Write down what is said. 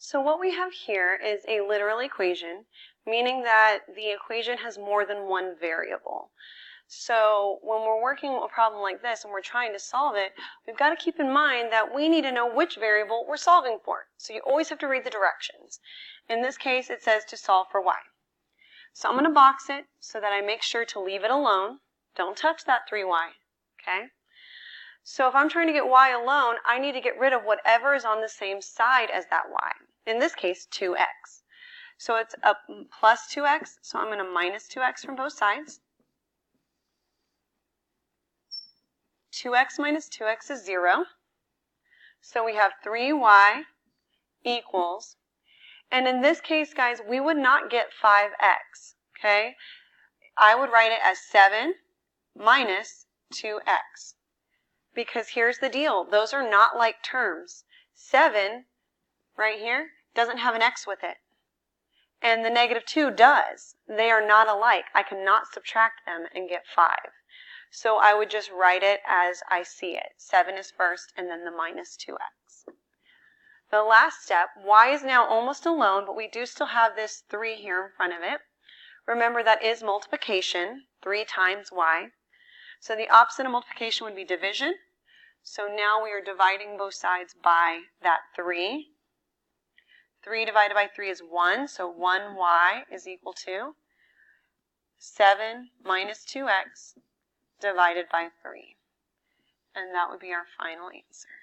So what we have here is a literal equation, meaning that the equation has more than one variable. So when we're working with a problem like this and we're trying to solve it, we've got to keep in mind that we need to know which variable we're solving for. So you always have to read the directions. In this case, it says to solve for y. So I'm going to box it so that I make sure to leave it alone. Don't touch that 3y, okay? So if I'm trying to get y alone, I need to get rid of whatever is on the same side as that y. In this case, 2x. So it's a plus 2x, so I'm going to minus 2x from both sides. 2x minus 2x is 0. So we have 3y equals, and in this case, guys, we would not get 5x, okay? I would write it as 7 minus 2x. Because here's the deal, those are not like terms. 7, right here, doesn't have an x with it. And the negative 2 does. They are not alike. I cannot subtract them and get 5. So I would just write it as I see it. 7 is first, and then the minus 2x. The last step, y is now almost alone, but we do still have this 3 here in front of it. Remember, that is multiplication, 3 times y. So the opposite of multiplication would be division. So now we are dividing both sides by that 3. 3 divided by 3 is 1, so 1y is equal to 7 minus 2x divided by 3. And that would be our final answer.